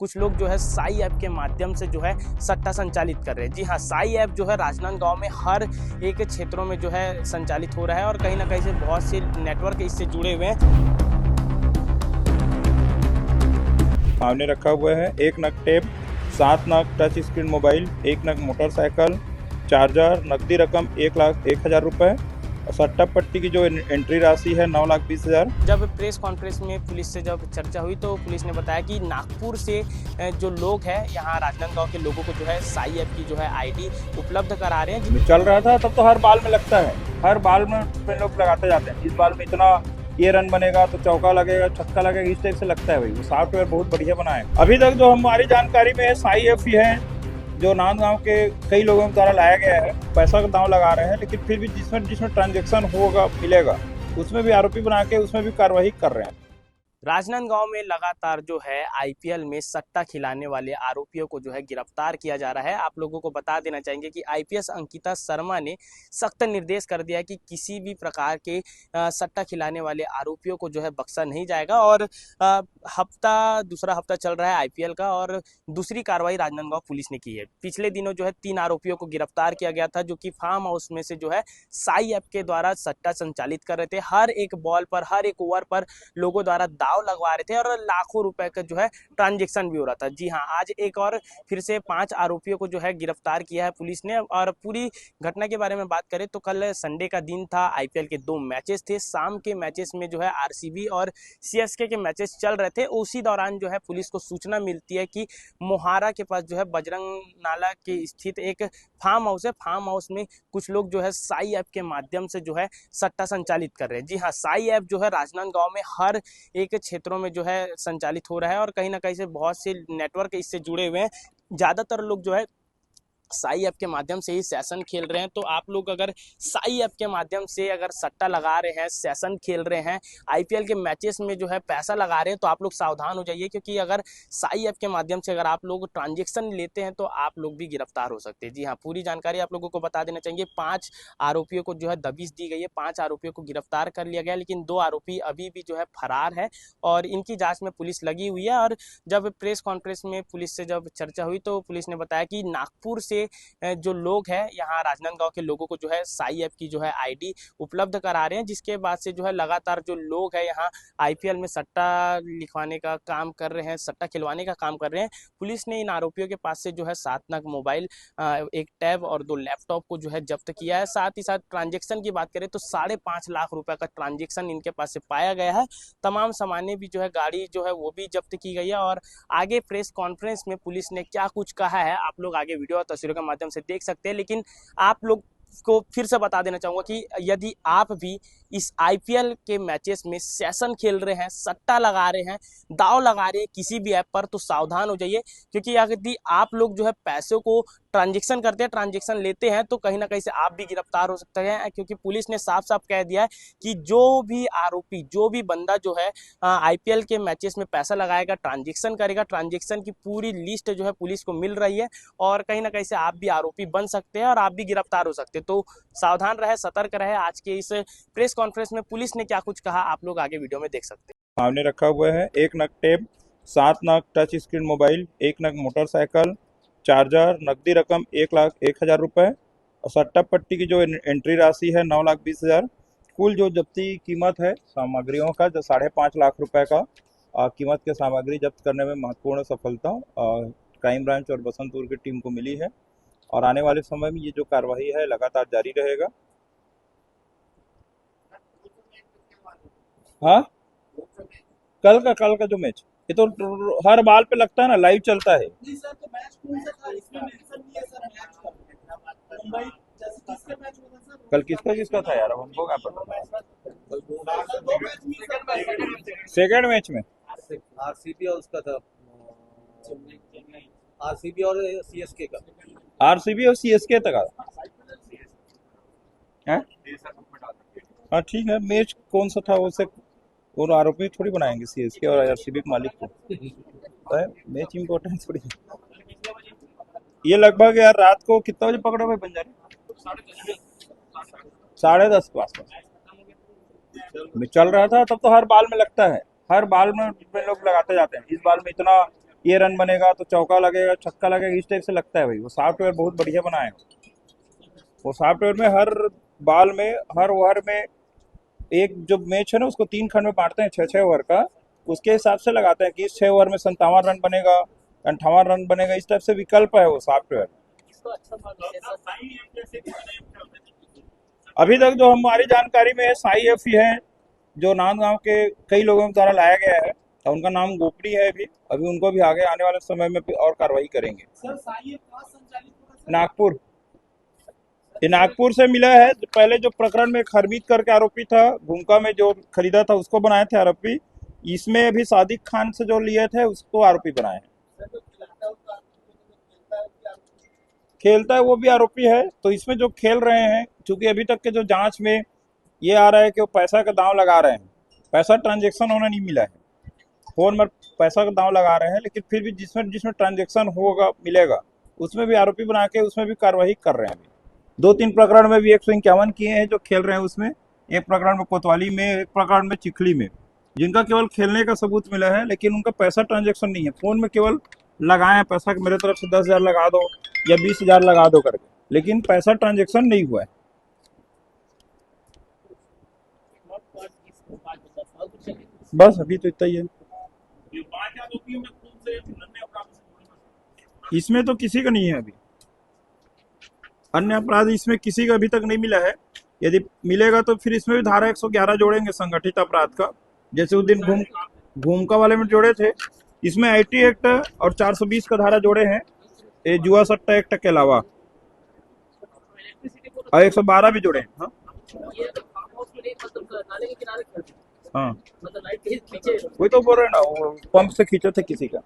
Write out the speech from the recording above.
कुछ लोग जो है साई ऐप के माध्यम से जो है सट्टा संचालित कर रहे हैं। जी हाँ, साई ऐप जो है राजनांदगांव में हर एक क्षेत्रों में जो है संचालित हो रहा है और कहीं ना कहीं से बहुत से नेटवर्क इससे जुड़े हुए हैं। सामने रखा हुआ है 1 नग टेप, 7 नग टच स्क्रीन मोबाइल, 1 नग मोटरसाइकिल, चार्जर, नकदी रकम 1,01,000 रुपये और सट्टा पट्टी की जो एंट्री राशि है 9,20,000। जब प्रेस कॉन्फ्रेंस में पुलिस से जब चर्चा हुई तो पुलिस ने बताया कि नागपुर से जो लोग हैं यहाँ राजनांदगांव के लोगों को जो है साई ऐप की जो है आईडी उपलब्ध करा रहे हैं। चल रहा था तब तो हर बाल में लगता है, हर बाल में लोग लगाते जाते हैं। इस बाल में इतना ये रन बनेगा तो चौका लगेगा, छक्का लगेगा, इस टाइप से लगता है। भाई वो सॉफ्टवेयर बहुत बढ़िया बना है। अभी तक जो हमारी जानकारी में है साई ऐप ही है जो नांदगांव के कई लोगों के द्वारा लाया गया है। पैसा का दांव लगा रहे हैं, लेकिन फिर भी जिसमें ट्रांजेक्शन होगा मिलेगा उसमें भी आरोपी बना के उसमें भी कार्रवाई कर रहे हैं। राजनांदगांव में लगातार जो है आईपीएल में सट्टा खिलाने वाले आरोपियों को जो है गिरफ्तार किया जा रहा है। आप लोगों को बता देना चाहेंगे कि आईपीएस अंकिता शर्मा ने सख्त निर्देश कर दिया है कि किसी भी प्रकार के सट्टा खिलाने वाले आरोपियों को जो है बख्शा नहीं जाएगा। और दूसरा हफ्ता चल रहा है आईपीएल का और दूसरी कार्रवाई राजनांदगांव पुलिस ने की है। पिछले दिनों जो है 3 आरोपियों को गिरफ्तार किया गया था जो कि फार्म हाउस में से जो है साई ऐप के द्वारा सट्टा संचालित कर रहे थे। हर एक बॉल पर, हर एक ओवर पर लोगों द्वारा दाव लगवा रहे थे और लाखों रुपए का जो है ट्रांजैक्शन भी हो रहा था। जी हाँ, आज एक और फिर से 5 आरोपियों को जो है गिरफ्तार किया है पुलिस ने। और पूरी घटना के बारे में बात करें तो कल संडे का दिन था, आईपीएल के 2 मैचेस थे। शाम के मैचेस में जो है आरसीबी और सीएसके के मैचेस चल रहे थे। उसी दौरान जो है पुलिस को सूचना मिलती है कि मोहारा के पास जो है बजरंग नाला के स्थित एक फार्म हाउस है। फार्म हाउस में कुछ लोग जो है साई ऐप के माध्यम से जो है सट्टा संचालित कर रहे हैं। जी हाँ, साई ऐप जो है राजनांदगांव में हर एक क्षेत्रों में जो है संचालित हो रहा है और कहीं ना कहीं से बहुत से नेटवर्क इससे जुड़े हुए हैं। ज़्यादातर लोग जो है साई ऐप के माध्यम से ही सेशन खेल रहे हैं। तो आप लोग अगर साई ऐप के माध्यम से अगर सट्टा लगा रहे हैं, सेशन खेल रहे हैं, आईपीएल के मैचेस में जो है पैसा लगा रहे हैं तो आप लोग सावधान हो जाइए, क्योंकि अगर साई ऐप के माध्यम से अगर आप लोग ट्रांजेक्शन लेते हैं तो आप लोग भी गिरफ्तार हो सकते हैं। जी हाँ, पूरी जानकारी आप लोगों को बता देना चाहिए। 5 आरोपियों को जो है दबिश दी गई है, 5 आरोपियों को गिरफ्तार कर लिया गया, लेकिन 2 आरोपी अभी भी जो है फरार है और इनकी जाँच में पुलिस लगी हुई है। और जब प्रेस कॉन्फ्रेंस में पुलिस से जब चर्चा हुई तो पुलिस ने बताया कि नागपुर से जो लोग हैं यहाँ राजनांदगांव के लोगों को जो है साई ऐप की जो है आईडी उपलब्ध करा रहे हैं, जिसके बाद से जो है लगातार जो लोग हैं यहाँ आईपीएल में सट्टा लिखवाने का काम कर रहे हैं, सट्टा खिलवाने का काम कर रहे हैं। पुलिस ने इन आरोपियों के पास से जो है 7 नग मोबाइल, एक टैब और 2 लैपटॉप को जो है जब्त किया है। साथ ही साथ ट्रांजेक्शन की बात करें तो 5.5 लाख रुपए का ट्रांजेक्शन इनके पास से पाया गया है। तमाम सामानें भी जो है, गाड़ी जो है वो भी जब्त की गई है। और आगे प्रेस कॉन्फ्रेंस में पुलिस ने क्या कुछ कहा है आप लोग आगे वीडियो और तस्वीरों के माध्यम से देख सकते हैं। लेकिन आप लोग को फिर से बता देना चाहूंगा कि यदि आप भी इस आईपीएल के मैचेस में सेशन खेल रहे हैं, सट्टा लगा रहे हैं, दाव लगा रहे हैं किसी भी ऐप पर, तो सावधान हो जाइए, क्योंकि यदि आप लोग जो है पैसों को ट्रांजेक्शन करते हैं, ट्रांजेक्शन लेते हैं तो कहीं ना कहीं से आप भी गिरफ्तार हो सकते हैं। क्योंकि पुलिस ने साफ साफ कह दिया है कि जो भी आरोपी, जो भी बंदा जो है आईपीएल के मैचेस में पैसा लगाएगा, ट्रांजेक्शन करेगा, ट्रांजेक्शन की पूरी लिस्ट जो है पुलिस को मिल रही है और कहीं ना कहीं से आप भी आरोपी बन सकते हैं और आप भी गिरफ्तार हो सकते हैं। तो सावधान रहे, सतर्क रहे। आज के इस प्रेस कॉन्फ्रेंस में पुलिस ने क्या कुछ कहा आप लोग आगे वीडियो में देख सकते हैं। सामने रखा हुआ है 1 नग टेप, 7 नग टच स्क्रीन मोबाइल, 1 नग मोटरसाइकिल, चार्जर, नकदी रकम 1,01,000 रुपये और सट्टा पट्टी की जो एंट्री राशि है 9,20,000। कुल जो जब्ती कीमत है सामग्रियों का जो 5.5 लाख रुपए का कीमत के सामग्री जब्त करने में महत्वपूर्ण सफलता क्राइम ब्रांच और बसंतपुर की टीम को मिली है और आने वाले समय में ये जो कार्रवाई है लगातार जारी रहेगा। हाँ, कल का जो मैच, ये तो हर बाल पे लगता है ना, लाइव चलता है। नहीं सर, तो मैच कौन सा था इसमें मेंशन नहीं है सर। मैच का मुंबई जैसे किसका मैच हुआ था सर? कल किसका था यार, अब हमको क्या पता। दो मैच नहीं, सेकेंड मैच में आरसीबी और उसका था, आरसीबी और सीएसके का। आरसीबी और सीएसके तक है। हाँ ठीक है, मैच कौन सा था उसे और आरोपी थोड़ी बनाएंगे सीएसके और आरसीबी के मालिक को, तो मैच इम्पोर्टेंट थोड़ी है। ये लगभग यार रात को कितना बजे पकड़े भाई बंजारे? 10:30 के आसपास में चल रहा था तब तो हर बाल में लगता है, हर बाल में लोग लगाते जाते हैं। इस बाल में इतना ये रन बनेगा तो चौका लगेगा, छक्का लगेगा, इस टाइप से लगता है भाई। वो सॉफ्टवेयर बहुत बढ़िया बनाए हैं। वो सॉफ्टवेयर में हर बाल में, हर ओवर में, एक जो मैच है ना उसको 3 खंड में बांटते हैं, 6-6 ओवर का। उसके हिसाब से लगाते हैं कि इस 6 ओवर में 57 रन बनेगा, 58 रन बनेगा, इस टाइप से विकल्प है वो सॉफ्टवेयर। अभी तक जो हमारी जानकारी में है साई एफ ही है, जो नांदगांव के कई लोगों के द्वारा लाया गया है, और उनका नाम गोपनीय है अभी उनको भी आगे आने वाले समय में और कार्रवाई करेंगे। सर साई एफ कहाँ संचालित होगा सर? नागपुर, ये नागपुर से मिला है। पहले जो प्रकरण में हरमीत करके आरोपी था, भूमका में जो खरीदा था उसको बनाए थे आरोपी। इसमें अभी सादिक खान से जो लिए थे उसको आरोपी बनाए हैं। सर जो खिलाता है उसका खेलता है उसकी आरोपी। खेलता है वो भी आरोपी है। तो इसमें जो खेल रहे हैं, चूंकि अभी तक के जो जांच में ये आ रहा है कि वो पैसा का दांव लगा रहे हैं, पैसा ट्रांजैक्शन होना नहीं मिला है, फोन में पैसा का दांव लगा रहे हैं, लेकिन फिर भी जिसमें जिसमें ट्रांजैक्शन होगा मिलेगा उसमें भी आरोपी बना के उसमें भी कार्रवाई कर रहे हैं। अभी 2-3 प्रकरण में भी 151 किए हैं जो खेल रहे हैं उसमें। एक प्रकरण में कोतवाली में, एक प्रकरण में चिखली में, जिनका केवल खेलने का सबूत मिला है, लेकिन उनका पैसा ट्रांजैक्शन नहीं है। फोन में केवल लगाए हैं पैसा कि मेरे तरफ से 10,000 लगा दो या 20,000 लगा दो करके, लेकिन पैसा ट्रांजैक्शन नहीं हुआ है। बस अभी तो इतना ही है। इसमें तो किसी का नहीं है अभी, अन्य अपराध इसमें किसी का अभी तक नहीं मिला है। यदि मिलेगा तो फिर इसमें भी धारा 111 जोड़ेंगे संगठित अपराध का, जैसे उस दिन भूमका वाले में जोड़े थे। इसमें आईटी एक्ट और 420 का धारा जोड़े हैं, ये जुआ सट्टा एक्ट के अलावा, और 112 भी जोड़े हैं। हाँ हाँ, वही तो बोल रहे हैं ना, वो पंप से खींचे थे किसी का।